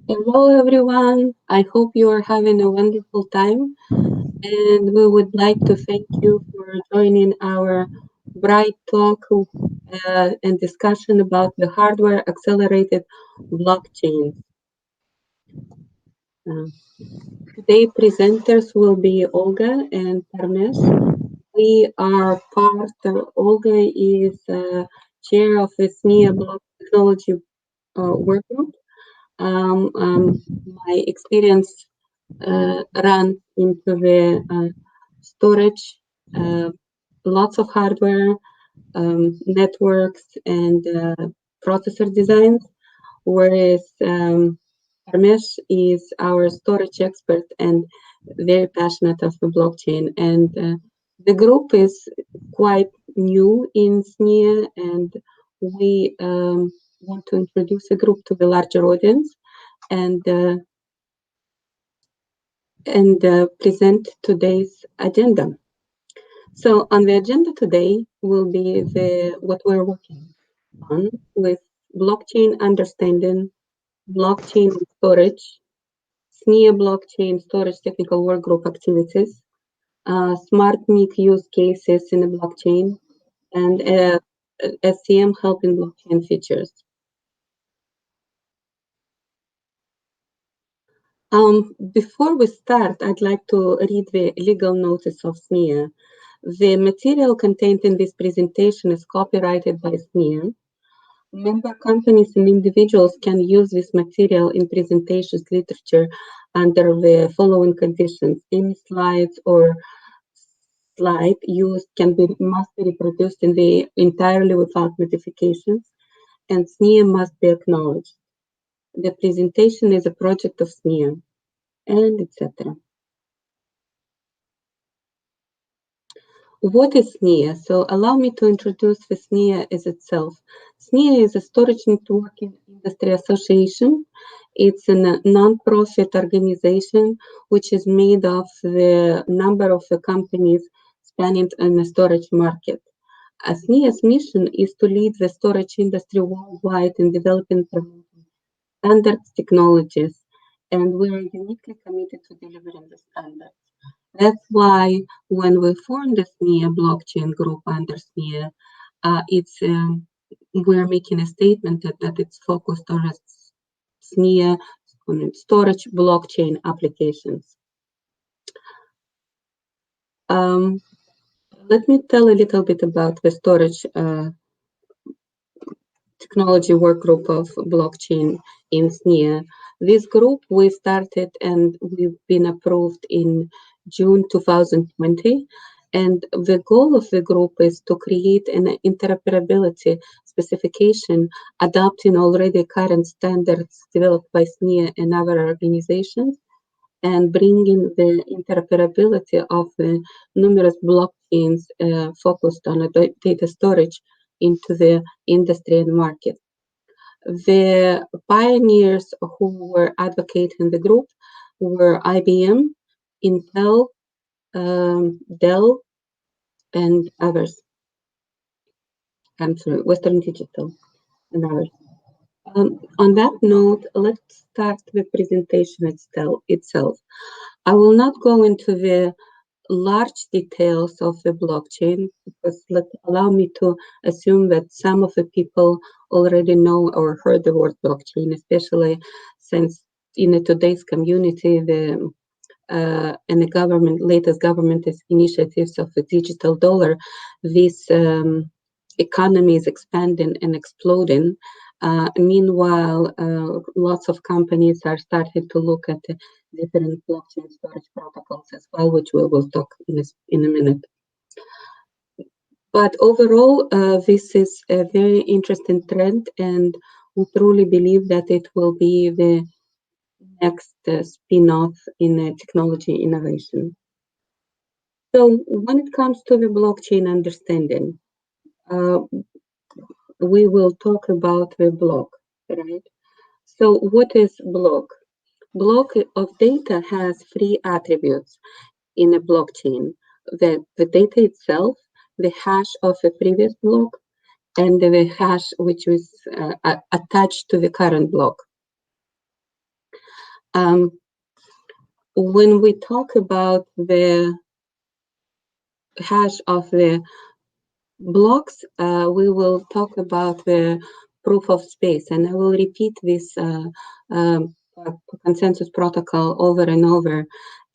Hello, everyone. I hope you are having a wonderful time. And we would like to thank you for joining our bright talk and discussion about the hardware accelerated blockchain. Uh, Today, presenters will be Olga and Parmesh. We are Olga is chair of the SMEA Block Technology Work Group. My experience run into the storage, lots of hardware, networks, and processor designs, whereas Parmesh is our storage expert and very passionate of the blockchain. And the group is quite new in Sneer, and we want to introduce the group to the larger audience and present today's agenda. So on the agenda today will be what we're working on with blockchain understanding, blockchain storage, SNIA blockchain storage technical work group activities, SMART-NIC use cases in the blockchain, and SCM help in blockchain features. Before we start, I'd like to read the legal notice of SNIA. The material contained in this presentation is copyrighted by SNIA. Member companies and individuals can use this material in presentations literature under the following conditions. Any slides or slide used must be reproduced entirely without modifications, and SNIA must be acknowledged. The presentation is a project of SNIA, and etc. What is SNIA? So allow me to introduce the SNIA as itself. SNIA is a Storage Networking Industry Association. It's a non-profit organization which is made of the number of the companies spanning in the storage market. SNIA's mission is to lead the storage industry worldwide in developing standards technologies, and we are uniquely committed to delivering the standards. That's why when we formed the Sneer blockchain group under Sneer, we're making a statement that it's focused on Sneer storage blockchain applications. Let me tell a little bit about the storage technology work group of blockchain in Sneer. This group we started and we've been approved in June 2020. And the goal of the group is to create an interoperability specification adopting already current standards developed by SNIA and other organizations, and bringing the interoperability of the numerous blockchains focused on data storage into the industry and market. The pioneers who were advocating the group were IBM, Intel, Dell, and others. I'm sorry, Western Digital and others. On that note, let's start the presentation itself. I will not go into the large details of the blockchain because allow me to assume that some of the people already know or heard the word blockchain, especially since in today's community and the latest government initiatives of the digital dollar, this economy is expanding and exploding. Meanwhile, lots of companies are starting to look at the different blockchain storage protocols as well, which we will talk in a minute. But overall, this is a very interesting trend, and we truly believe that it will be the next spin-off in technology innovation. So when it comes to the blockchain understanding, we will talk about the block, right? So what is block? Block of data has three attributes in a blockchain: the data itself, the hash of a previous block, and the hash which is attached to the current block. When we talk about the hash of the blocks, we will talk about the proof of space, and I will repeat this consensus protocol over and over.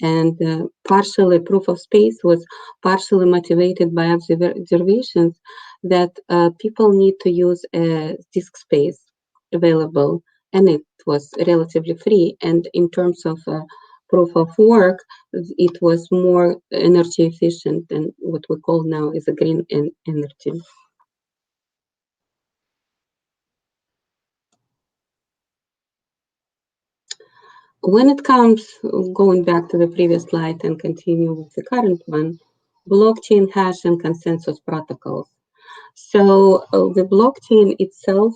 And partially proof of space was partially motivated by observations that people need to use a disk space available, and it was relatively free. And in terms of proof of work, it was more energy efficient than what we call now is a green energy. When it comes, going back to the previous slide and continue with the current one, blockchain hash and consensus protocols. So the blockchain itself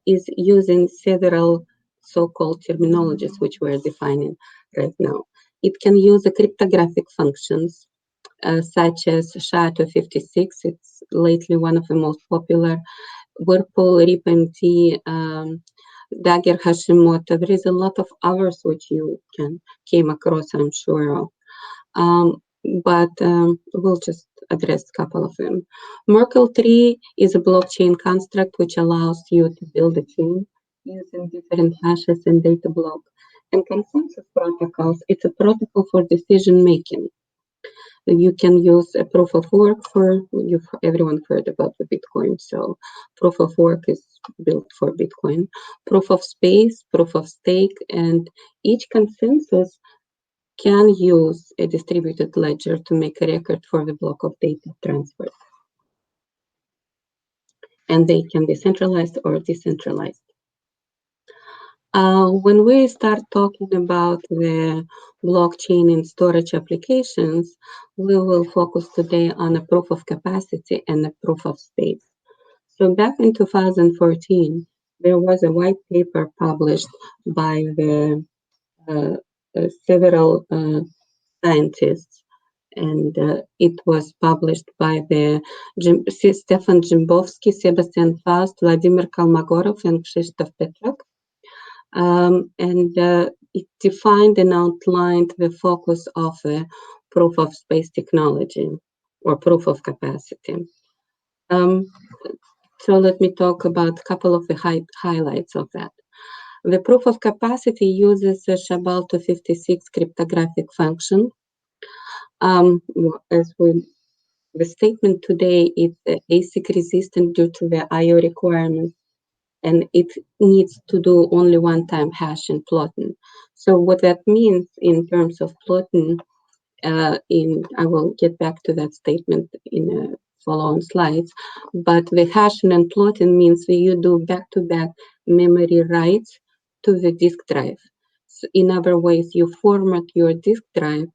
is using several so-called terminologies, which we're defining right now. It can use the cryptographic functions, such as SHA-256. It's lately one of the most popular. Whirlpool, RipMD, Dagger Hashimoto. There is a lot of others which you came across, I'm sure of. But we'll just address a couple of them. Merkle tree is a blockchain construct which allows you to build a chain using different hashes and data block. And consensus protocols, it's a protocol for decision making. You can use a proof of work for, everyone heard about the Bitcoin, so proof of work is built for Bitcoin. Proof of space, proof of stake, and each consensus can use a distributed ledger to make a record for the block of data transfer. And they can be centralized or decentralized. When we start talking about the blockchain and storage applications, we will focus today on a proof of capacity and a proof of space. So back in 2014, there was a white paper published by the several scientists, and it was published by the Stefan Dzimbowski, Sebastian Faust, Vladimir Kolmogorov, and Krzysztof Petrak. And it defined and outlined the focus of a proof of space technology or proof of capacity. So let me talk about a couple of the highlights of that. The proof of capacity uses a SHA-256 cryptographic function. The statement today is ASIC resistant due to the I/O requirements, and it needs to do only one-time hash and plotting. So what that means in terms of plotting, I will get back to that statement in follow-on slides, but the hashing and plotting means that you do back-to-back memory writes to the disk drive. So in other ways, you format your disk drive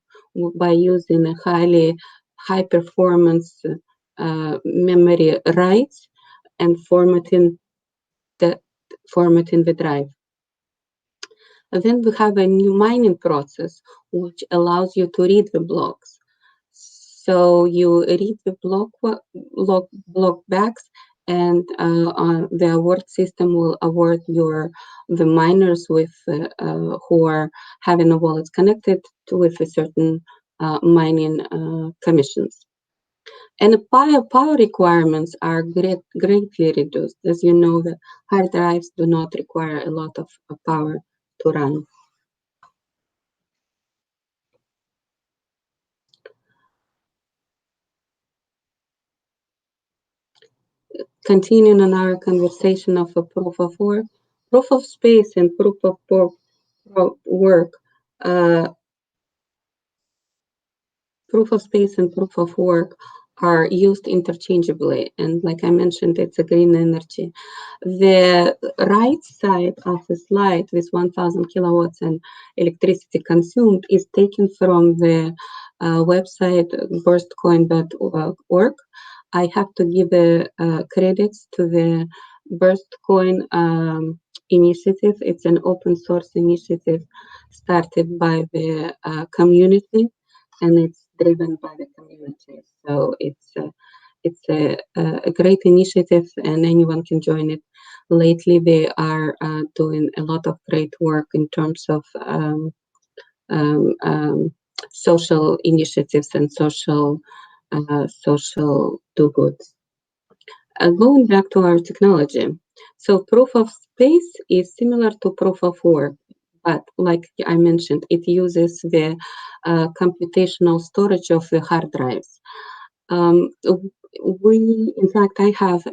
by using a high performance memory writes and formatting the drive. And then we have a new mining process which allows you to read the blocks. So you read the block backs, and the award system will award the miners with who are having a wallet connected with a certain mining commissions. And the power requirements are greatly reduced. As you know, the hard drives do not require a lot of power to run. Continuing on our conversation of a proof of work, proof of space and proof of work, proof of space and proof of work are used interchangeably. And like I mentioned, it's a green energy. The right side of the slide with 1,000 kilowatts and electricity consumed is taken from the website burstcoin.org. I have to give credits to the Burstcoin initiative. It's an open source initiative started by the community, and it's driven by the community. So it's a great initiative, and anyone can join it. lately they are doing a lot of great work in terms of um, um, social initiatives and social do-goods. Going back to our technology, so proof of space is similar to proof of work, but like I mentioned, it uses the computational storage of the hard drives. In fact, I have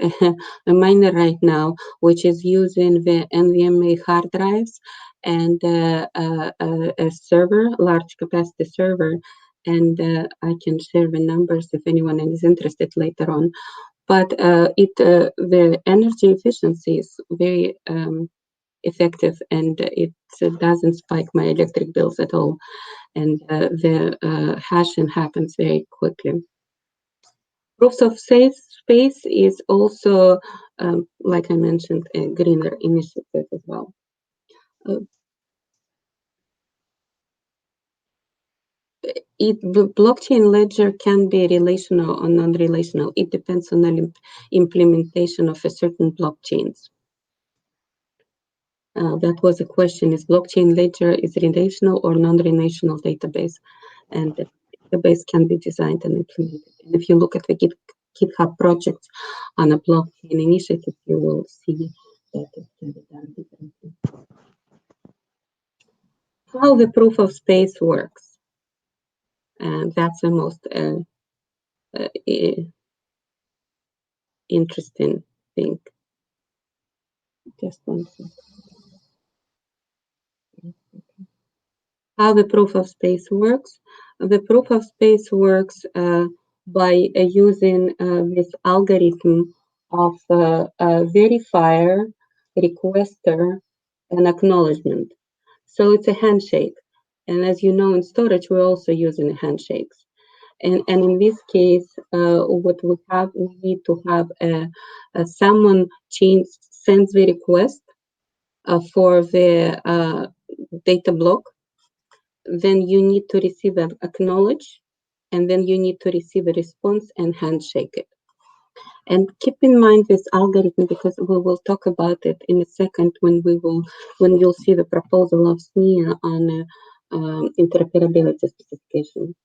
a miner right now, which is using the NVMe hard drives and a server, large capacity server, and I can share the numbers if anyone is interested later on. But the energy efficiency is very effective, and it doesn't spike my electric bills at all, and the hashing happens very quickly. Proofs of space is also, like I mentioned, a greener initiative as well. Blockchain ledger can be relational or non-relational. It depends on the implementation of a certain blockchains. That was a question: is blockchain ledger is relational or non-relational database? And the database can be designed and implemented. And if you look at the GitHub projects on a blockchain initiative, you will see that it can be done differently. How the proof of space works. And that's the most interesting thing. Just one second. How the proof of space works. The proof of space works by using this algorithm of verifier, requester, and acknowledgement. So it's a handshake. And as you know, in storage, we're also using handshakes. And in this case, what we have, we need to have someone sends the request for the data block. Then you need to receive an acknowledge, and then you need to receive a response and handshake it. And keep in mind this algorithm, because we will talk about it in a second when you'll see the proposal of Sneer on interoperability specification.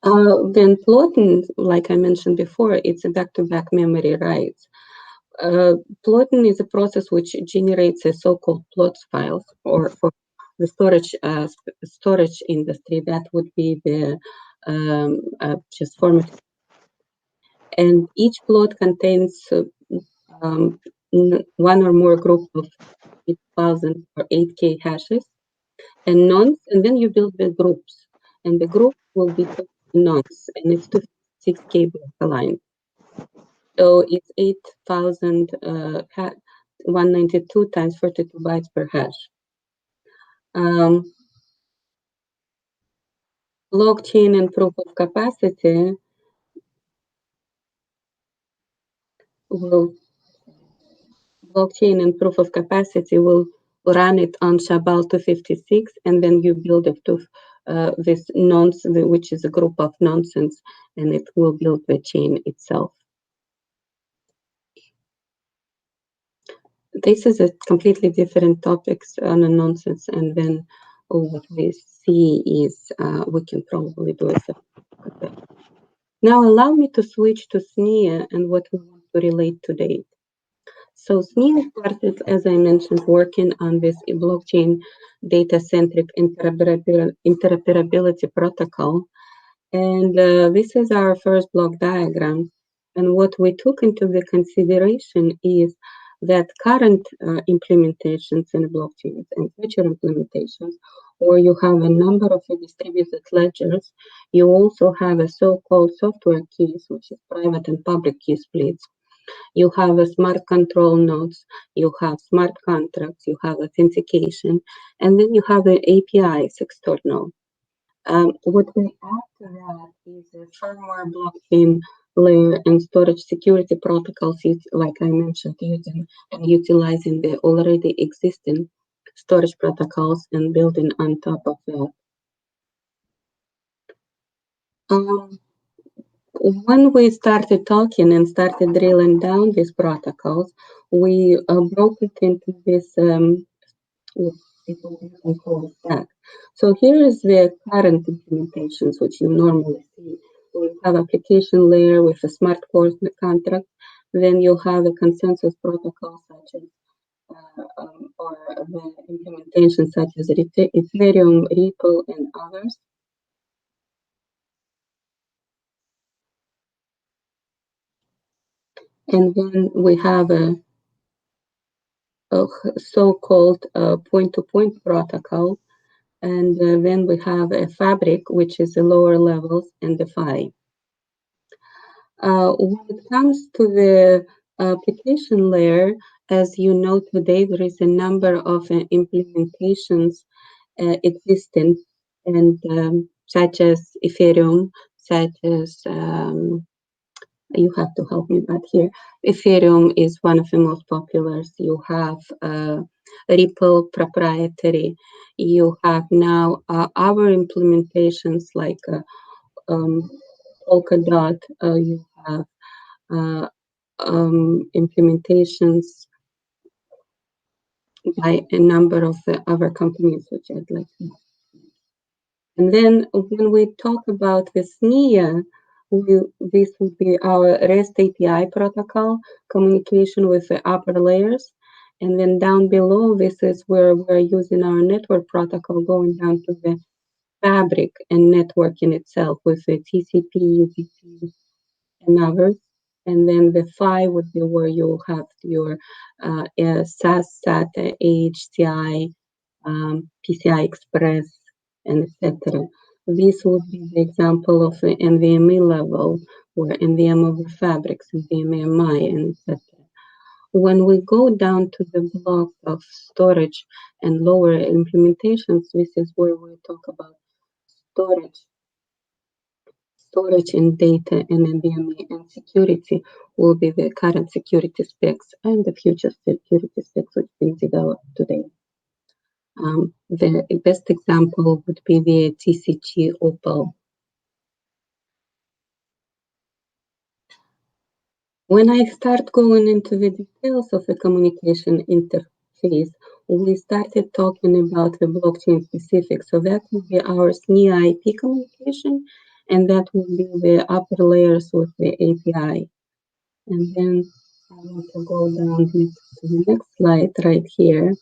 Then plotting, like I mentioned before, it's a back-to-back memory writes. Plotting is a process which generates a so-called plots files, or for the storage industry, that would be the just format. And each plot contains one or more group of 8,000 or 8K hashes and nonce, and then you build the groups, and the group will be nonce, and it's 6K block aligned. So it's 8,000 192 times 42 bytes per hash. Blockchain and proof of capacity will run it on SHA-BAL 256, and then you build it to this nonce, which is a group of nonsense, and it will build the chain itself. This is a completely different topics on a nonsense, and then what we see is we can probably do it. Now allow me to switch to Sneer and what we want to relate today. So Sneer started, as I mentioned, working on this blockchain data-centric interoperability protocol. And this is our first block diagram. And what we took into the consideration is that current implementations in blockchains and future implementations, or you have a number of distributed ledgers, you also have a so-called software keys, which is private and public key splits. You have a smart control nodes, you have smart contracts, you have authentication, and then you have the APIs external. What we add to that is a firmware blockchain layer and storage security protocols, like I mentioned, using and utilizing the already existing storage protocols and building on top of that. When we started talking and started drilling down these protocols, we broke it into this what people often call stack. So here is the current implementations, which you normally see. We have application layer with a smart contract. Then you have a consensus protocol such as or the implementation such as Ethereum, Ripple, and others. And then we have a so-called point-to-point protocol. And then we have a fabric, which is the lower levels, and the PHY. When it comes to the application layer, as you know today, there is a number of implementations existing, and such as Ethereum, such as you have to help me out here. Ethereum is one of the most popular. You have Ripple proprietary. You have now our implementations like Polkadot. You have implementations by a number of other companies, which I'd like to. And then when we talk about the Sneer, this would be our REST API protocol, communication with the upper layers. And then down below, this is where we're using our network protocol going down to the fabric and networking itself with the TCP, UDP, and others. And then the PHY would be where you have your SAS, SATA, HCI, PCI Express, and etc. This would be the example of the NVMe level, where NVM over fabrics, NVMe, and etc. When we go down to the block of storage and lower implementations, this is where we talk about storage and data and NVMe, and security will be the current security specs and the future security specs which being developed today. The best example would be the TCG Opal. When I start going into the details of the communication interface, we started talking about the blockchain specific. So that would be our SNIA IP communication, and that would be the upper layers with the API. And then I want to go down to the next slide right here.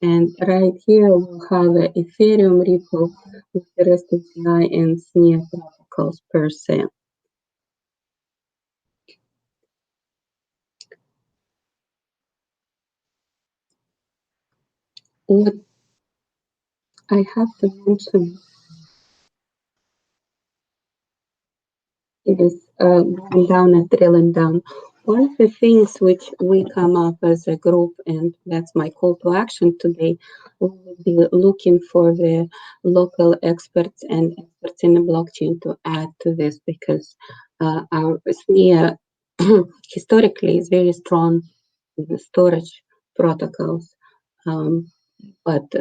And right here we'll have an Ethereum Ripple with the REST API and Sneer protocols per se. What I have to mention is going down and drilling down. One of the things which we come up as a group, and that's my call to action today, we will be looking for the local experts and experts in the blockchain to add to this, because our SNIA historically is very strong in the storage protocols, but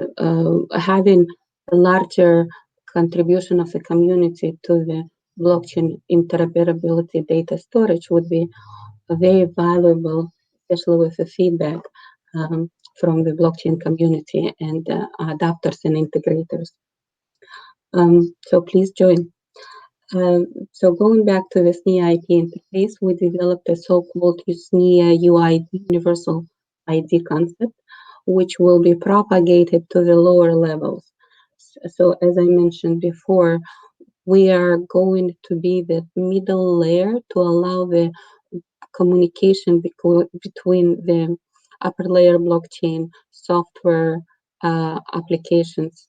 having a larger contribution of the community to the blockchain interoperability data storage would be very valuable, especially with the feedback from the blockchain community and adapters and integrators. So please join. So going back to the SNIA IP interface, we developed a so-called SNIA UID, Universal ID concept, which will be propagated to the lower levels. So as I mentioned before, we are going to be the middle layer to allow the communication between the upper layer blockchain software applications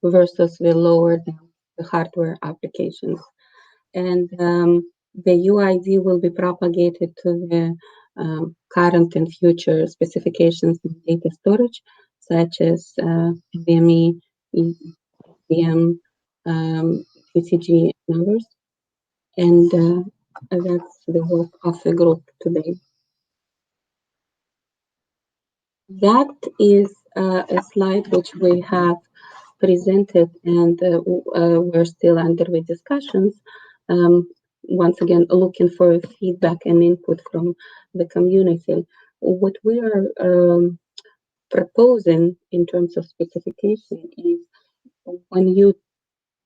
versus the lower down, the hardware applications. And the UID will be propagated to the current and future specifications in data storage, such as NVMe, SPDM, PCG, and others. And that's the work of the group today. That is a slide which we have presented, and we're still under the discussions. once again, looking for feedback and input from the community. What we are proposing in terms of specification is when you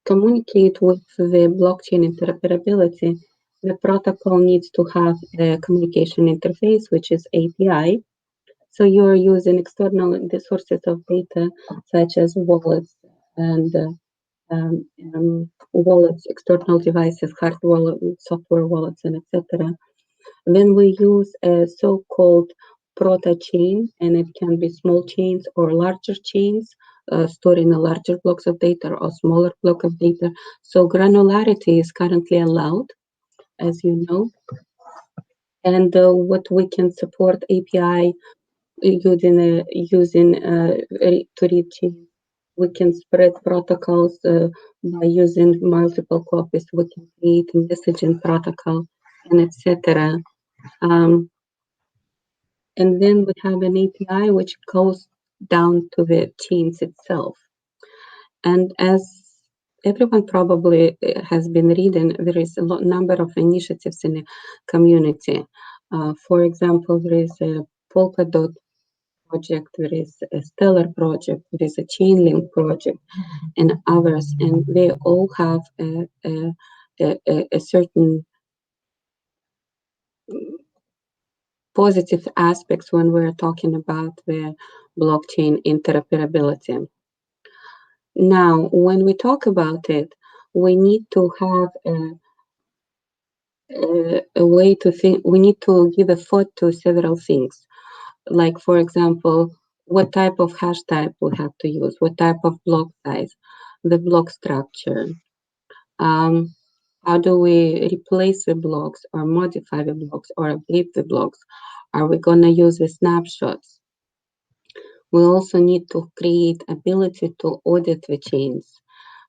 communicate with the blockchain interoperability, the protocol needs to have a communication interface, which is API. So you're using external sources of data, such as wallets and wallets, external devices, hard wallet, software wallets, and etc. Then we use a so-called proto chain, and it can be small chains or larger chains, storing a larger blocks of data or smaller block of data. So granularity is currently allowed, as you know. And what we can support API using to read chains. We can spread protocols by using multiple copies. We can create a messaging protocol, and etc. And then we have an API which goes down to the chains itself. And as everyone probably has been reading, there is a number of initiatives in the community. For example, there is a Polkadot project, there is a Stellar project, there is a Chainlink project, and others, and they all have a certain positive aspects when we're talking about the blockchain interoperability. Now, when we talk about it, we need to have a way to think, we need to give a thought to several things. Like, for example, what type of hash type we have to use, what type of block size, the block structure. How do we replace the blocks or modify the blocks or update the blocks? Are we going to use the snapshots? We also need to create ability to audit the chains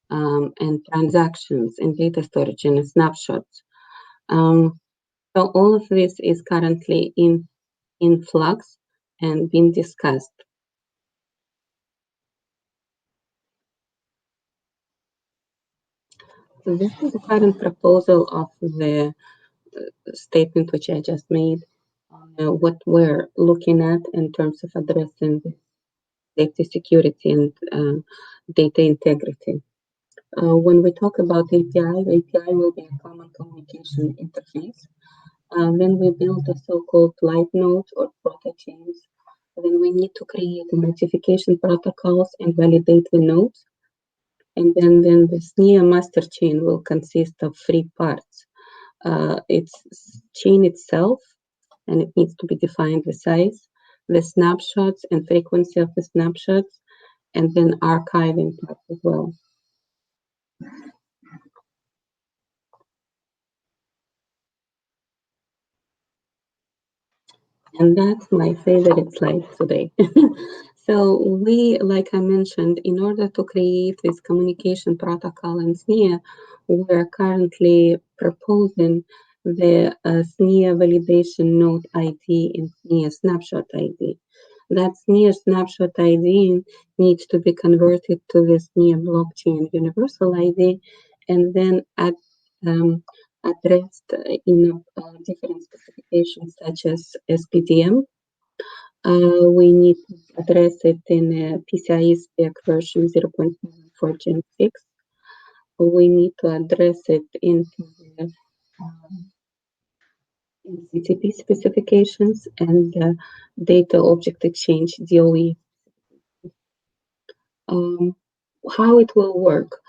and transactions and data storage and snapshots. So all of this is currently in flux and being discussed. So this is the current proposal of the statement which I just made, what we're looking at in terms of addressing safety, security, and data integrity. When we talk about API, the API will be a common communication interface. Then we build a so-called light nodes or proto chains. Then we need to create the notification protocols and validate the nodes. And then the Sneer master chain will consist of three parts. It's chain itself, and it needs to be defined the size, the snapshots and frequency of the snapshots, and then archiving part as well. And that's my favorite slide today. So we, like I mentioned, in order to create this communication protocol in Sneer, we're currently proposing the Sneer validation node ID and Sneer snapshot ID. That Sneer snapshot ID needs to be converted to the Sneer blockchain universal ID and then addressed in different specifications such as SPDM. We need to address it in PCIe spec version 0.74 Gen 6. We need to address it into the CTP specifications and data object exchange DOE. How it will work?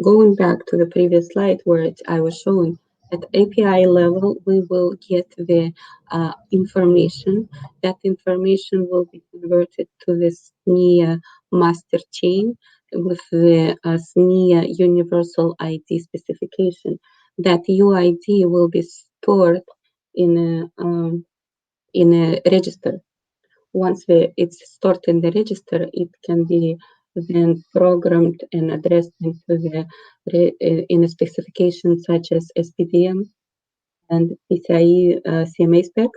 Going back to the previous slide where I was showing, at API level, we will get the information. That information will be converted to the SNIA master chain with the SNIA universal ID specification. That UID will be stored in a register. Once it's stored in the register, it can be then programmed and addressed into the in a specification such as SPDM and PCIe CMA spec.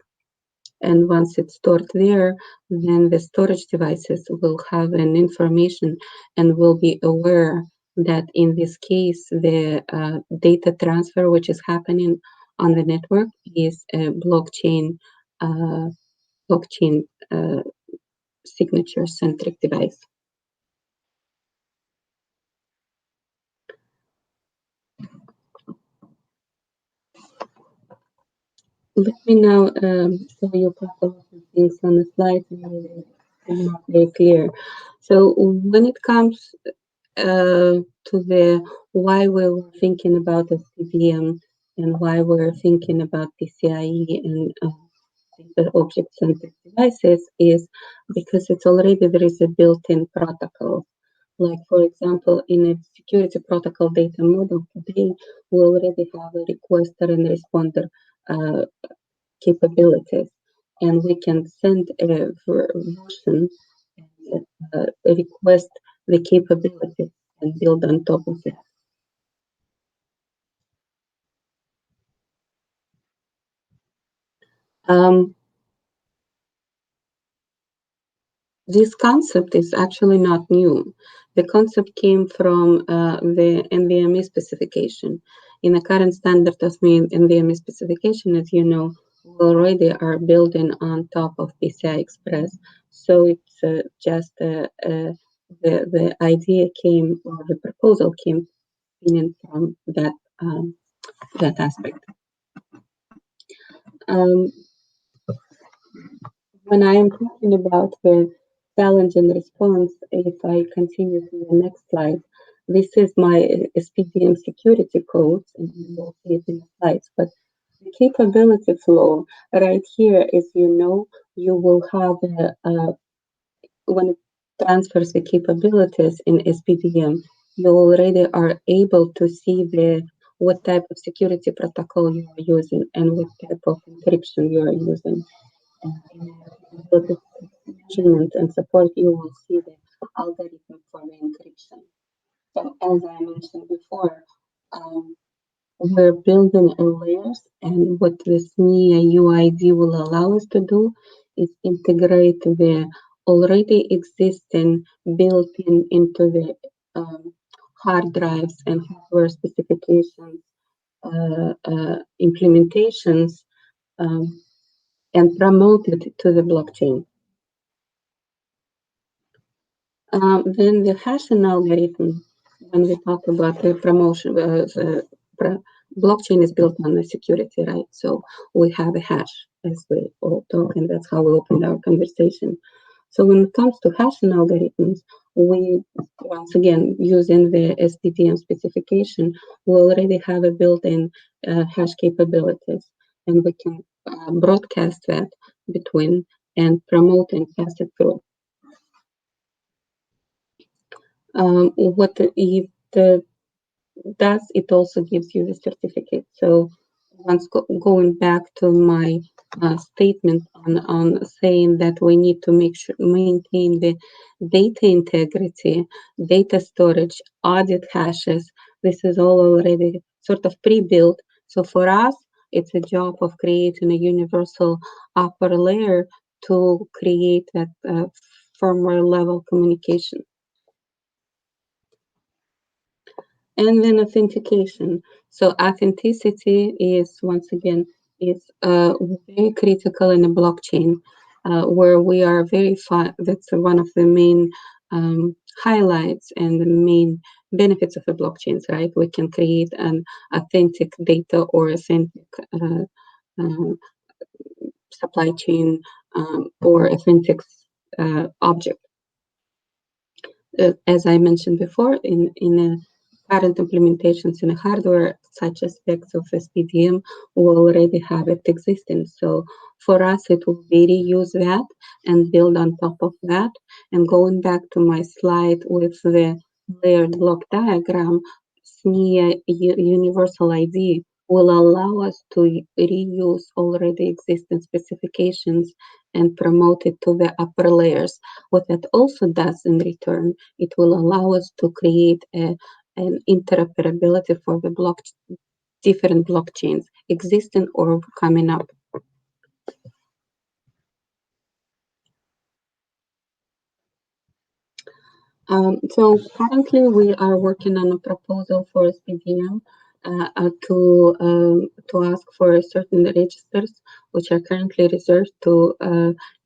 And once it's stored there, then the storage devices will have an information and will be aware that in this case, the data transfer which is happening on the network is a blockchain signature-centric device. Let me now show you a couple of things on the slide. Not very clear. So when it comes to the why we were thinking about SPDM and why we're thinking about PCIe and the object-centric devices is because it's already there is a built-in protocol. Like for example, in a security protocol data model today, we already have a requester and responder capabilities, and we can send a version and request the capabilities and build on top of it. This concept is actually not new. The concept came from the NVMe specification. In the current standard of NVMe specification, as you know, we already are building on top of PCI Express. So it's just the idea came, or the proposal came in from that that aspect. When I am talking about the challenge and response, if I continue to the next slide, this is my SPDM security codes, and you will see it in the slides. But the capability flow right here is, you know, you will have when it transfers the capabilities in SPDM, you already are able to see what type of security protocol you are using and what type of encryption you are using. With the measurement and support, you will see the algorithm for the encryption. So as I mentioned before, we're building layers, and what the Sneer UID will allow us to do is integrate the already existing built-in into the hard drives and hardware specifications implementations and promote it to the blockchain. Then the hashing algorithm, when we talk about the promotion, blockchain is built on the security, right? So we have a hash as we all talk, and that's how we opened our conversation. So when it comes to hashing algorithms, we, once again, using the SPDM specification, we already have a built-in hash capabilities, and we can broadcast that between and promote and pass it through. What it does, it also gives you the certificate. So once going back to my statement on saying that we need to maintain the data integrity, data storage, audit hashes, this is all already sort of pre-built. So for us, it's a job of creating a universal upper layer to create that firmware level communication. And then authentication. So authenticity is, once again, is very critical in a blockchain where we are that's one of the main highlights and the main benefits of the blockchains, right? We can create an authentic data or authentic supply chain or authentic object. As I mentioned before, in a current implementations in hardware, such aspects of SPDM, we already have it existing. So for us, it will be reuse that and build on top of that. And going back to my slide with the layered block diagram, Sneer Universal ID will allow us to reuse already existing specifications and promote it to the upper layers. What that also does in return, it will allow us to create an interoperability for the different blockchains, existing or coming up. So currently we are working on a proposal for SPDM to ask for certain registers which are currently reserved to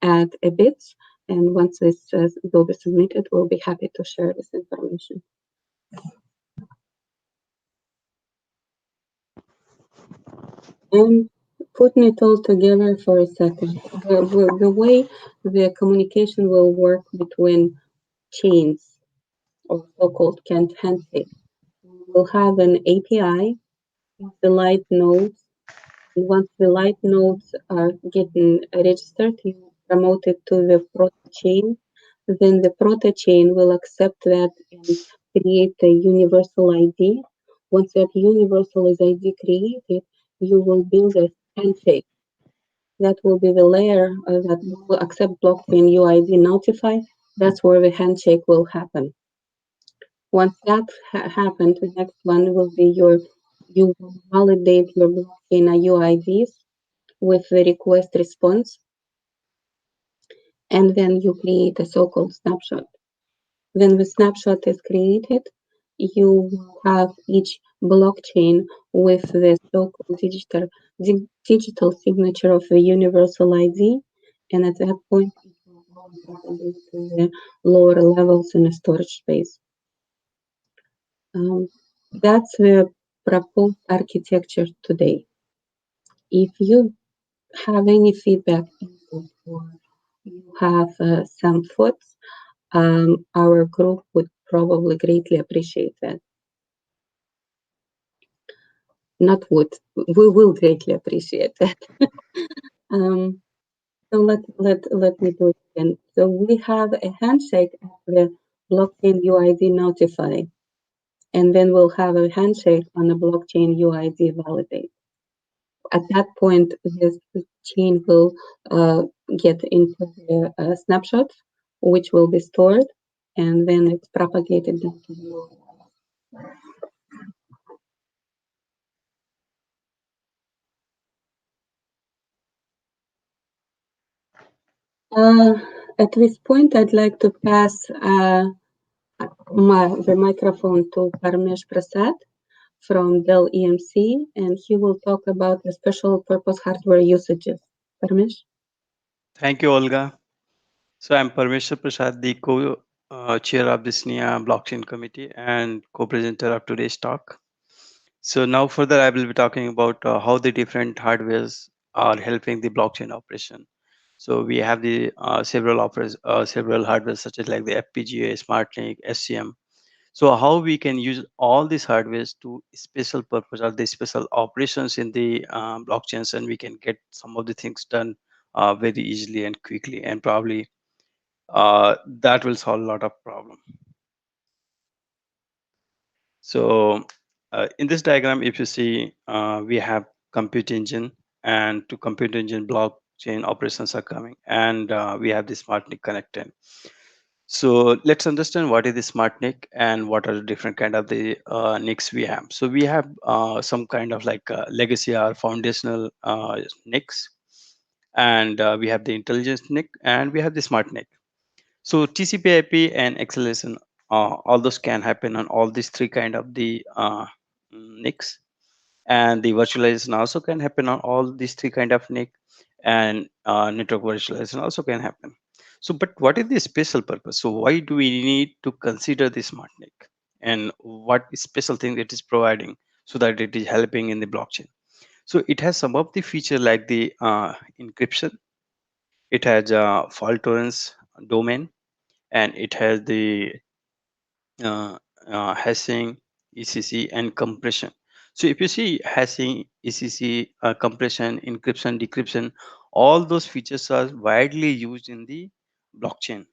add a bits. And once this will be submitted, we'll be happy to share this information. And putting it all together for a second, the way the communication will work between chains or so-called handshake. We'll have an API with the light nodes. And once the light nodes are getting registered, you promote it to the proto chain. Then the proto chain will accept that and create a universal ID. Once that universal is ID created, you will build a handshake. That will be the layer that will accept blockchain UID notify. That's where the handshake will happen. Once that happens, the next one will be you validate your blockchain UIDs with the request response, and then you create a so-called snapshot. When the snapshot is created, you will have each blockchain with the so-called digital signature of the universal ID, and at that point, it will go propagate to the lower levels in the storage space. That's the proposed architecture today. If you have any feedback, input, or you have some thoughts, our group would probably greatly appreciate that. Not would, we will greatly appreciate that. So let me do it again. So we have a handshake at the blockchain UID notify, and then we'll have a handshake on the blockchain UID validate. At that point, this chain will get into the snapshot, which will be stored, and then it's propagated to the at this point, I'd like to pass the microphone to Parmesh Prasad from Dell EMC, and he will talk about the special purpose hardware usages. Parmesh? Thank you, Olga. So I'm Parmeshwar Prasad, the co-chair of the Sneer blockchain committee and co-presenter of today's talk. So now further, I will be talking about how the different hardwares are helping the blockchain operation. So we have the several hardware such as like the FPGA, SMART-NIC, SCM. So how we can use all these hardwares to special purpose or the special operations in the blockchains, and we can get some of the things done very easily and quickly, and probably that will solve a lot of problem. So in this diagram, if you see, we have compute engine, and to compute engine blockchain operations are coming, and we have the SMART-NIC connected. So let's understand what is the SMART-NIC and what are the different kind of the NICs we have. So we have some kind of like legacy or foundational NICs, and we have the intelligence NIC, and we have the SMART-NIC. So TCP/IP and acceleration, all those can happen on all these three kind of the NICs, and the virtualization also can happen on all these three kind of NIC, and network virtualization also can happen. So, but what is the special purpose? So, why do we need to consider the smart NIC, and what special thing it is providing so that it is helping in the blockchain? So, it has some of the feature like the encryption. It has fault tolerance domain, and it has the uh, hashing, ECC, and compression. So if you see hashing, ECC, compression, encryption, decryption, all those features are widely used in the blockchain.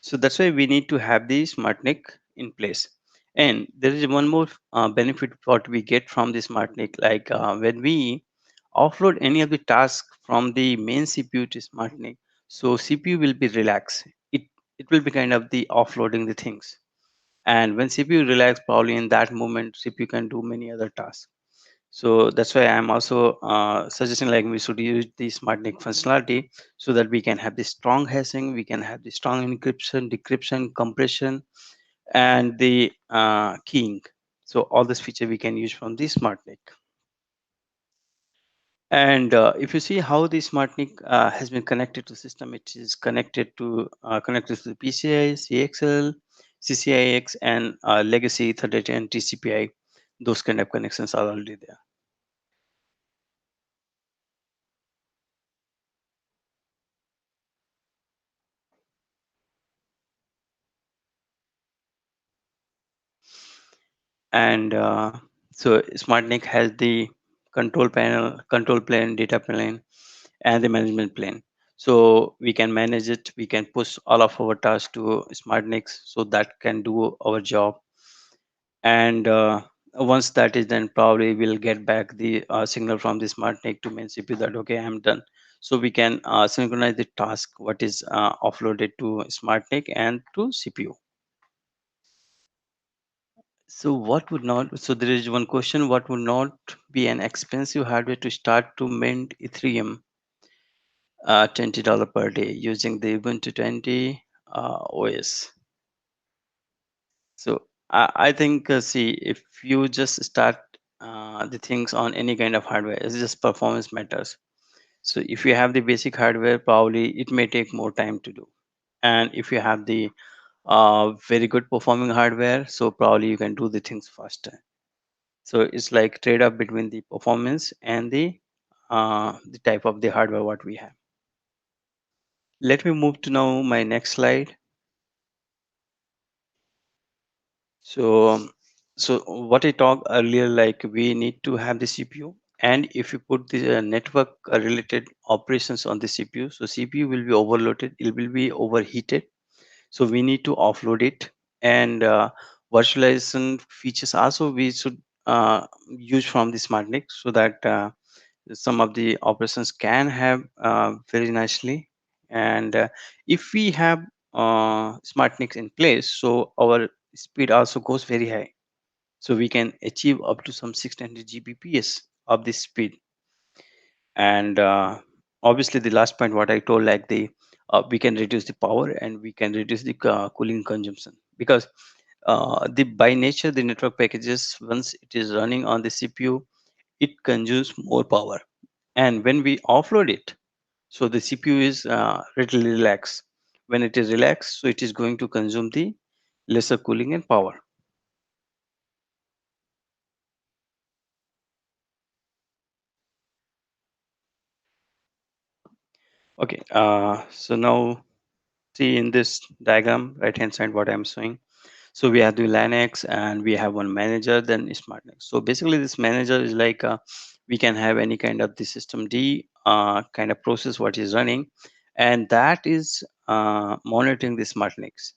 So that's why we need to have the smart NIC in place. And there is one more benefit what we get from the smart NIC, like when we offload any of the task from the main CPU to smart NIC, so CPU will be relaxed. It will be kind of the offloading the things, and when CPU relax, probably in that moment, CPU can do many other tasks. So that's why I'm also suggesting like we should use the SmartNIC functionality so that we can have the strong hashing, we can have the strong encryption, decryption, compression, and the keying. So all this feature we can use from the SmartNIC. And if you see how the SmartNIC has been connected to system, it is connected to the PCI, CXL, CCIX, and legacy Ethernet and TCPI. Those kind of connections are already there. And so SmartNIC has the control panel, control plane, data plane, and the management plane. So we can manage it. We can push all of our tasks to SmartNIC so that can do our job. And once that is done, probably we'll get back the signal from the SmartNIC to main CPU that okay, I'm done. So we can synchronize the task what is offloaded to SmartNIC and to CPU. So what would not, so there is one question, what would not be an expensive hardware to start to mint Ethereum $20 per day using the Ubuntu 20 OS? So I think, see, if you just start the things on any kind of hardware, it's just performance matters. So if you have the basic hardware, probably it may take more time to do. And if you have the very good performing hardware, so probably you can do the things faster. So it's like trade off between the performance and the type of the hardware what we have. Let me move to now my next slide. So so what I talked earlier, like we need to have the CPU, and if you put the network related operations on the CPU, so CPU will be overloaded, it will be overheated. So we need to offload it, and virtualization features also we should use from the SmartNIC so that some of the operations can have very nicely. And if we have SmartNICs in place, so our speed also goes very high, so we can achieve up to some 600 gbps of this speed. And obviously the last point what I told, like the we can reduce the power and we can reduce the cooling consumption, because the by nature the network packages, once it is running on the CPU, it consumes more power. And when we offload it, so the CPU is little relaxed. When it is relaxed, so it is going to consume the lesser cooling and power. Okay, so now see in this diagram, right hand side, what I'm showing. So we have the Linux and we have one manager, then SmartNIC. So basically, this manager is like we can have any kind of the system D kind of process what is running, and that is monitoring the SmartNICs.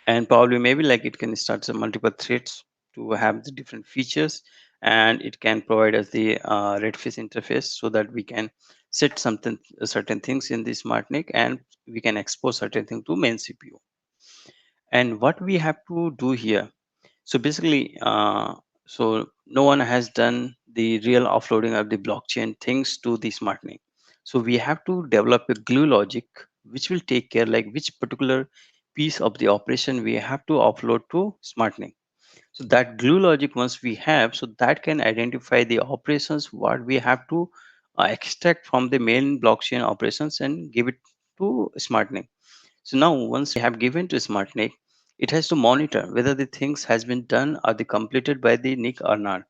And probably maybe like it can start some multiple threads to have the different features, and it can provide us the redfish interface so that we can set something certain things in the SmartNIC, and we can expose certain thing to main CPU. And what we have to do here, so basically so no one has done the real offloading of the blockchain things to the SmartNIC. So we have to develop a glue logic which will take care like which particular piece of the operation we have to offload to SmartNIC. So that glue logic once we have, so that can identify the operations what we have to extract from the main blockchain operations and give it to SmartNIC. So now once we have given to SmartNIC, it has to monitor whether the things has been done or the completed by the NIC or not.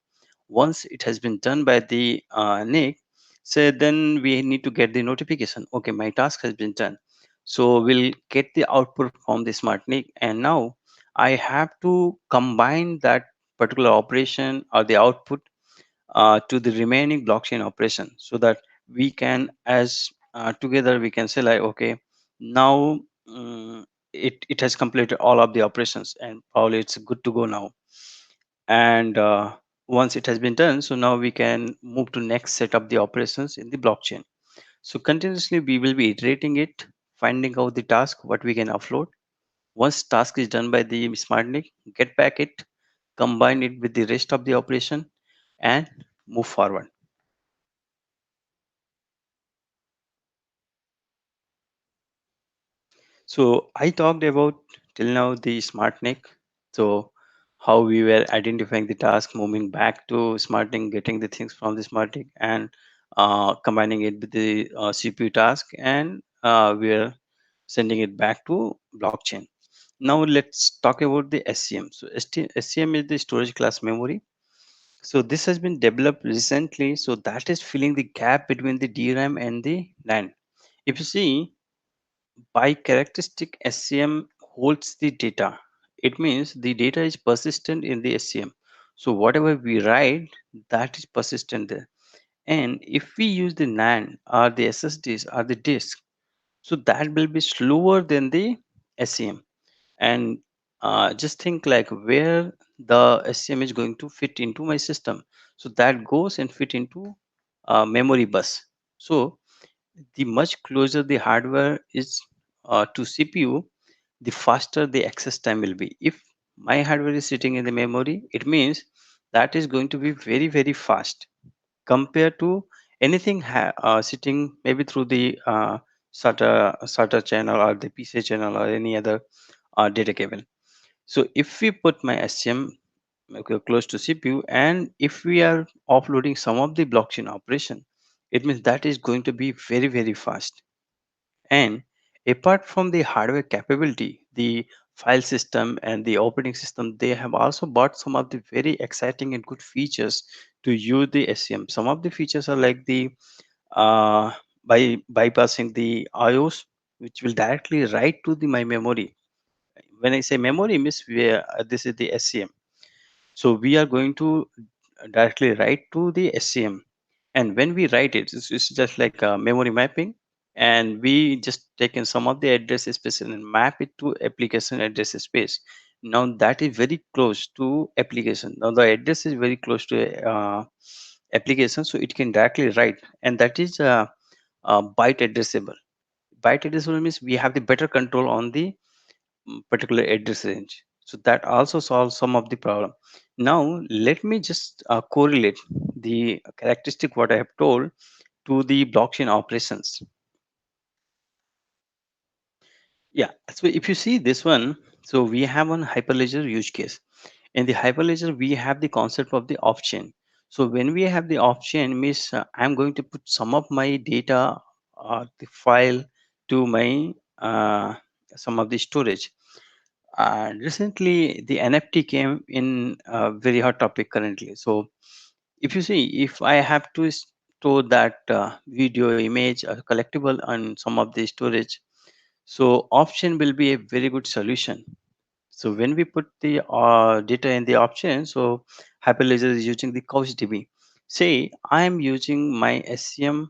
Once it has been done by the NIC, so then we need to get the notification. Okay, my task has been done. So we'll get the output from the SmartNIC, and now I have to combine that particular operation or the output to the remaining blockchain operation so that we can as together we can say like okay, now it has completed all of the operations and probably it's good to go now. And once it has been done, so now we can move to next set of the operations in the blockchain. So continuously we will be iterating it, finding out the task what we can offload. Once task is done by the SmartNIC, get back it, combine it with the rest of the operation, and move forward. So I talked about till now the SMART-NIC. So how we were identifying the task, moving back to SMART-NIC, getting the things from the SMART-NIC, and combining it with the CPU task, and we are sending it back to blockchain. Now let's talk about the SCM. So SCM is the storage class memory. So this has been developed recently. So that is filling the gap between the DRAM and the NAND. If you see, by characteristic, SCM holds the data. It means the data is persistent in the SCM. So whatever we write, that is persistent there. And if we use the NAND or the SSDs or the disk, so that will be slower than the SCM. And just think like where the SCM is going to fit into my system. So that goes and fit into memory bus. So the much closer the hardware is to CPU, the faster the access time will be. If my hardware is sitting in the memory, it means that is going to be very, very fast compared to anything sitting maybe through the SATA channel or the PCI channel or any other data cable. So if we put my SCM close to CPU, and if we are offloading some of the blockchain operation, it means that is going to be very, very fast. And apart from the hardware capability, the file system and the operating system, they have also bought some of the very exciting and good features to use the SCM. Some of the features are like the uh, by bypassing the IOs, which will directly write to the my memory. When I say memory, means this is the SCM. So we are going to directly write to the SCM, and when we write it, it's just like a memory mapping, and we just taken some of the address space and map it to application address space. Now that is very close to application. Now the address is very close to application, so it can directly write, and that is byte addressable. Byte addressable means we have the better control on the particular address range. So that also solves some of the problem. Now let me just correlate the characteristic what I have told to the blockchain operations. Yeah, so if you see this one, so we have one Hyperledger use case. In the Hyperledger, we have the concept of the off-chain. So when we have the off-chain, means I'm going to put some of my data, the file to my some of the storage. Recently, the NFT came in a very hot topic currently. So if you see, if I have to store that video, image, or collectible on some of the storage, so option will be a very good solution. So when we put the data in the option, so Hyperledger is using the CouchDB. Say I am using my SCM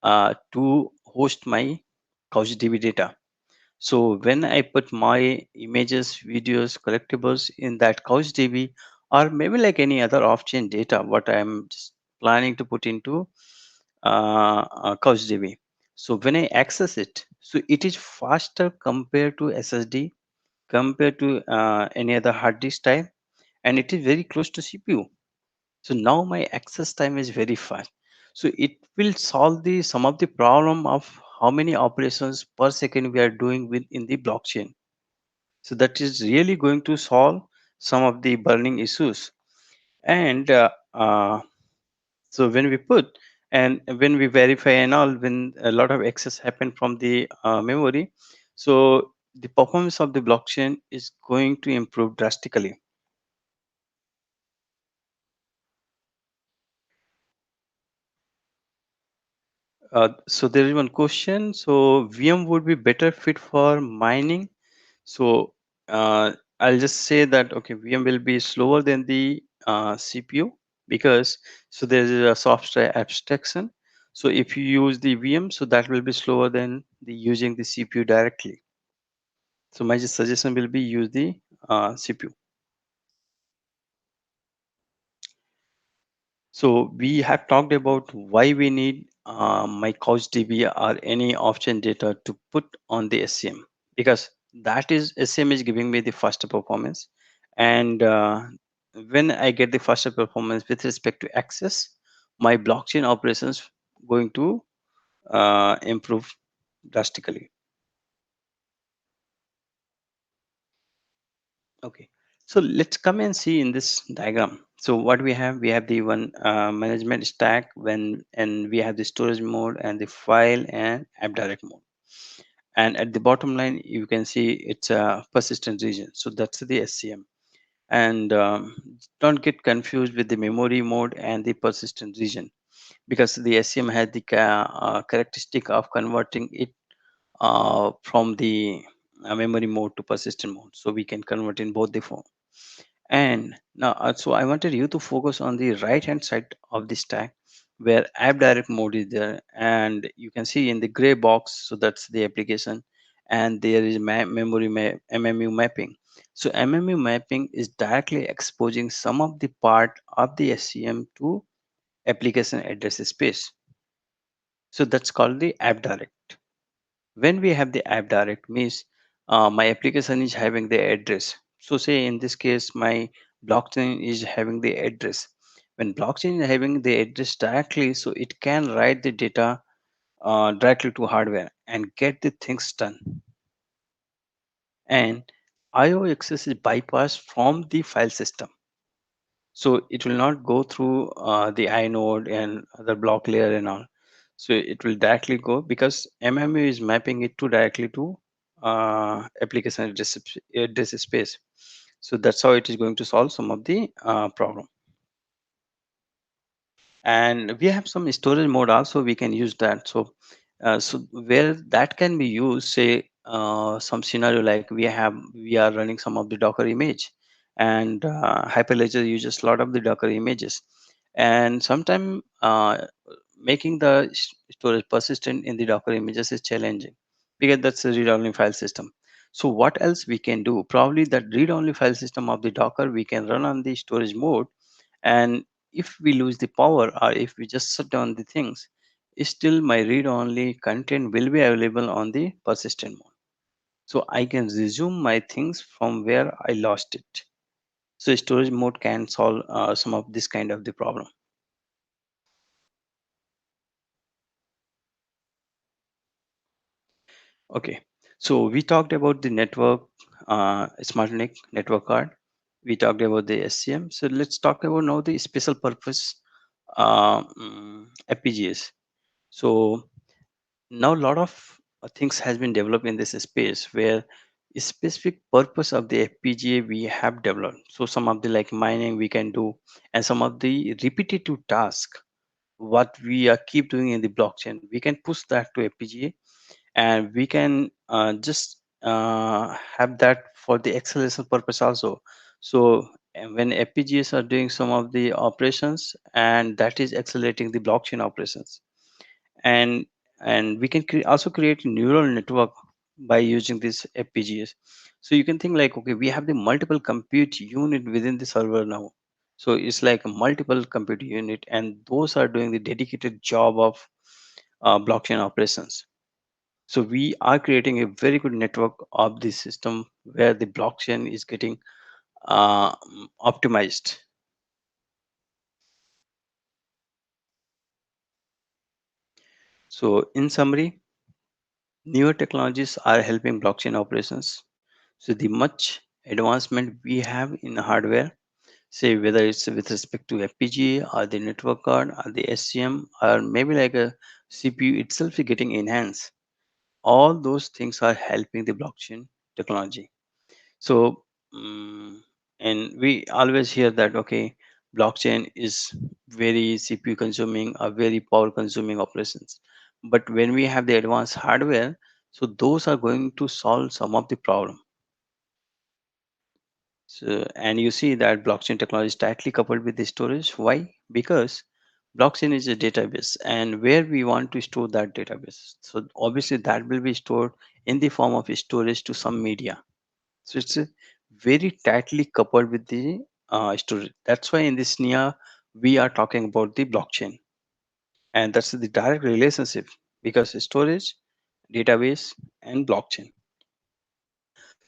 to host my CouchDB data. So when I put my images, videos, collectibles in that CouchDB, or maybe like any other off-chain data, what I'm just planning to put into CouchDB. So when I access it, so it is faster compared to SSD, compared to any other hard disk type, and it is very close to CPU. So now my access time is very fast. So it will solve the some of the problem of how many operations per second we are doing within the blockchain. So that is really going to solve some of the burning issues. And so when we put and when we verify and all, when a lot of access happen from the memory, so the performance of the blockchain is going to improve drastically. So there is one question. So VM would be better fit for mining. So I'll just say that okay, VM will be slower than the CPU because so there is a software abstraction. So if you use the VM, so that will be slower than the using the CPU directly. So my suggestion will be use the CPU. So we have talked about why we need my CouchDB or any option data to put on the SCM, because that is SCM is giving me the faster performance, and when I get the faster performance with respect to access, my blockchain operations going to improve drastically. Okay, so let's come and see in this diagram. So what we have the one management stack when, and we have the storage mode and the file and app direct mode. And at the bottom line, you can see it's a persistent region. So that's the SCM. And don't get confused with the memory mode and the persistent region, because the SCM has the characteristic of converting it from the memory mode to persistent mode. So we can convert in both the form. And now, so I wanted you to focus on the right hand side of the stack where app direct mode is there. And you can see in the gray box, so that's the application. And there is MMU mapping. So MMU mapping is directly exposing some of the part of the SCM to application address space. So that's called the app direct. When we have the app direct means my application is having the address. So say in this case my blockchain is having the address. When blockchain is having the address directly, so it can write the data directly to hardware and get the things done. And IO access is bypassed from the file system, so it will not go through the inode and other block layer and all. So it will directly go, because MMU is mapping it to directly to application address space. So that's how it is going to solve some of the problem. And we have some storage mode also, we can use that. So so where that can be used, say some scenario like we are running some of the Docker image, and Hyperledger uses a lot of the Docker images, and sometimes making the storage persistent in the Docker images is challenging, because that's a read-only file system. So what else we can do? Probably that read-only file system of the Docker we can run on the storage mode, and if we lose the power or if we just shut down the things, still my read-only content will be available on the persistent mode. So I can resume my things from where I lost it. So storage mode can solve some of this kind of the problem. Okay, so we talked about the network, SmartNIC network card. We talked about the SCM. So let's talk about now the special purpose FPGAs. So now a lot of things has been developed in this space where a specific purpose of the FPGA we have developed. So some of the like mining we can do, and some of the repetitive task what we are keep doing in the blockchain, we can push that to FPGA, and we can just have that for the acceleration purpose also. So when FPGAs are doing some of the operations, and that is accelerating the blockchain operations. And and we can also create a neural network by using these FPGAs. So you can think like, okay, we have the multiple compute unit within the server now. So it's like a multiple compute unit, and those are doing the dedicated job of blockchain operations. So we are creating a very good network of the system where the blockchain is getting optimized. So in summary, newer technologies are helping blockchain operations. So the much advancement we have in hardware, say whether it's with respect to FPGA or the network card or the SCM, or maybe like a CPU itself is getting enhanced. All those things are helping the blockchain technology. So, mm and we always hear that, okay, blockchain is very CPU consuming or very power consuming operations. But when we have the advanced hardware, so those are going to solve some of the problem. So, and you see that blockchain technology is tightly coupled with the storage. Why? Because blockchain is a database, and where we want to store that database. So obviously that will be stored in the form of storage to some media. So it's a very tightly coupled with the storage. That's why in this Sneer we are talking about the blockchain, and that's the direct relationship, because storage, database, and blockchain.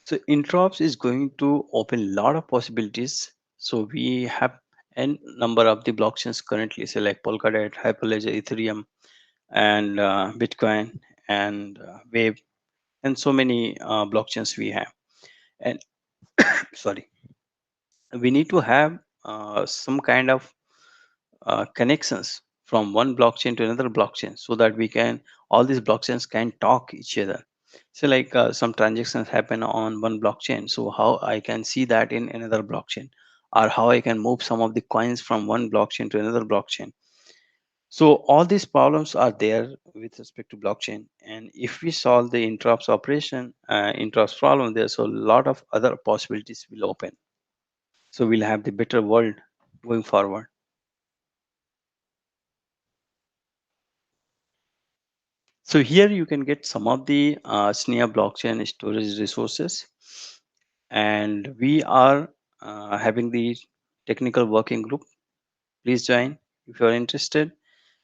So interops is going to open a lot of possibilities So we have n number of the blockchains currently, say like Polkadot, Hyperledger, Ethereum, and Bitcoin, and Wave, and so many blockchains we have. And sorry, we need to have some kind of connections from one blockchain to another blockchain, so that we can, all these blockchains can talk each other. So like some transactions happen on one blockchain, so how I can see that in another blockchain, or how I can move some of the coins from one blockchain to another blockchain. So all these problems are there with respect to blockchain, and if we solve the interrupts operation, interrupts problem, there's a lot of other possibilities will open. So we'll have the better world going forward. So here you can get some of the Sneer blockchain storage resources, and we are having the technical working group. Please join if you are interested.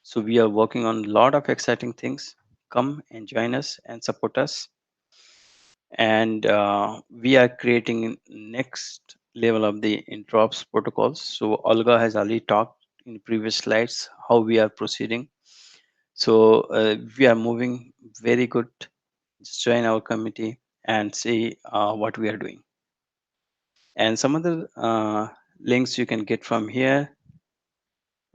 So we are working on a lot of exciting things. Come and join us and support us. And we are creating next level of the interops protocols. So Olga has already talked in previous slides how we are proceeding. So we are moving very good. Just join our committee and see what we are doing. And some other links you can get from here.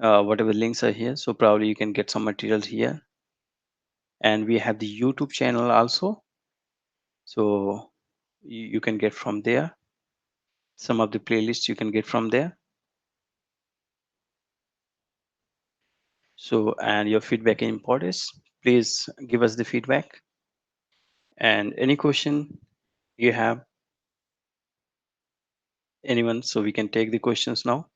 Whatever links are here, so probably you can get some materials here. And we have the YouTube channel also, so you can get from there. Some of the playlists you can get from there. So, and your feedback is important. Please give us the feedback. And any question you have, anyone, so we can take the questions now.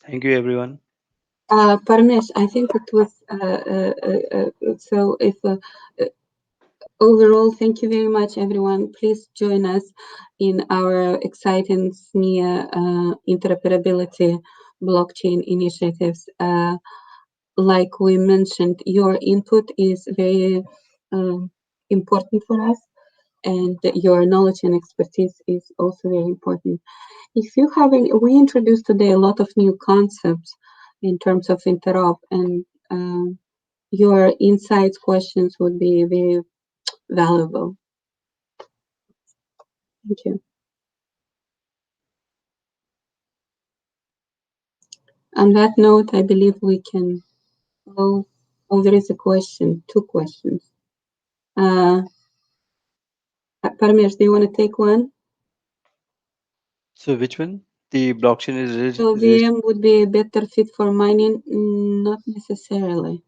Thank you, everyone. Parmesh, I think it was so. If overall, thank you very much, everyone. Please join us in our exciting SNIA interoperability blockchain initiatives. Like we mentioned, your input is very important for us, and your knowledge and expertise is also very important. If you having, we introduced today a lot of new concepts in terms of interop, and your insights, questions would be very valuable. Thank you. On that note, I believe we can go. Oh, there is a question, two questions. Parmesh, do you want to take one? So which one? The blockchain is So VM would be a better fit for mining? Not necessarily.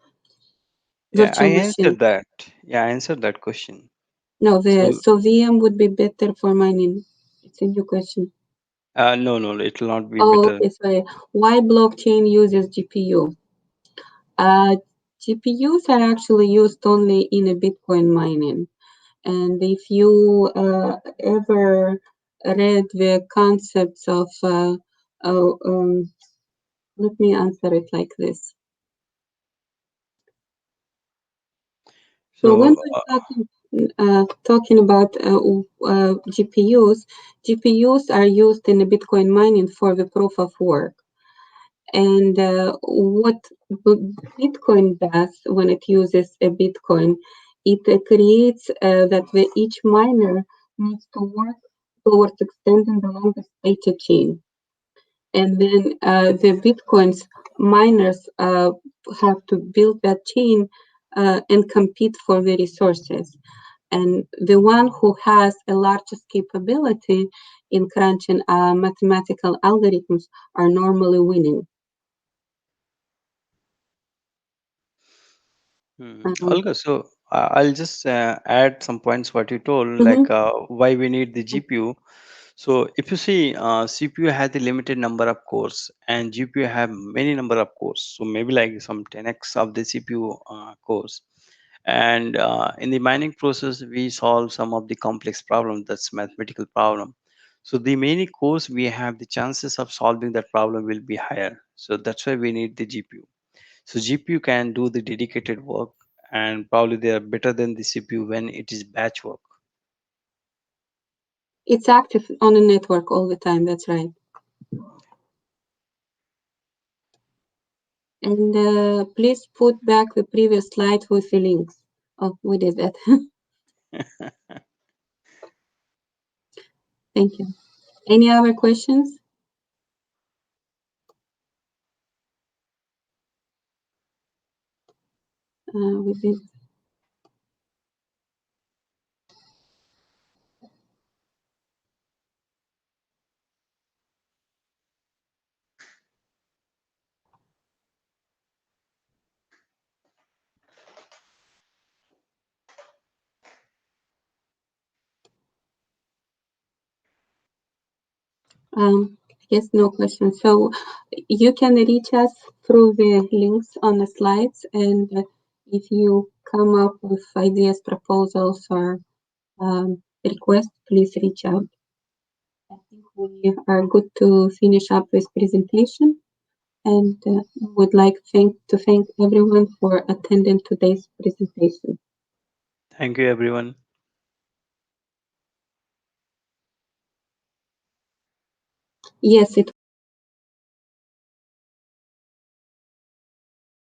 yeah, I Virtual machine. answered that. Yeah, I answered that question. No, So so VM would be better for mining. It's a new question. no, it will not be Oh, better. okay, sorry. Why blockchain uses GPU? Uh, GPUs are actually used only in a Bitcoin mining. And if you ever read the concepts of, uh, um, let me answer it like this. So when So we're talking about GPUs are used in the Bitcoin mining for the proof of work. And what Bitcoin does when it uses a Bitcoin, it creates that each miner needs to work towards extending the longest data chain. And then the Bitcoin's miners have to build that chain and compete for the resources. And the one who has a largest capability in crunching mathematical algorithms are normally winning. Olga, so I'll just add some points what you told, Mhm. like why we need the GPU. So if you see, CPU has the limited number of cores, and GPU have many number of cores. So maybe like some 10x of the CPU cores. And in the mining process, we solve some of the complex problems, that's mathematical problem. So the many cores we have, the chances of solving that problem will be higher. So that's why we need the GPU. So GPU can do the dedicated work, and probably they are better than the CPU when it is batch work. It's active on a network all the time, that's right. And please put back the previous slide with the links. Oh, we did that. Thank you. Any other questions? We did. Yes, no questions. So you can reach us through the links on the slides, and if you come up with ideas, proposals, or requests, please reach out. I think we are good to finish up this presentation, and would like to thank everyone for attending today's presentation. Thank you, everyone. Yes, it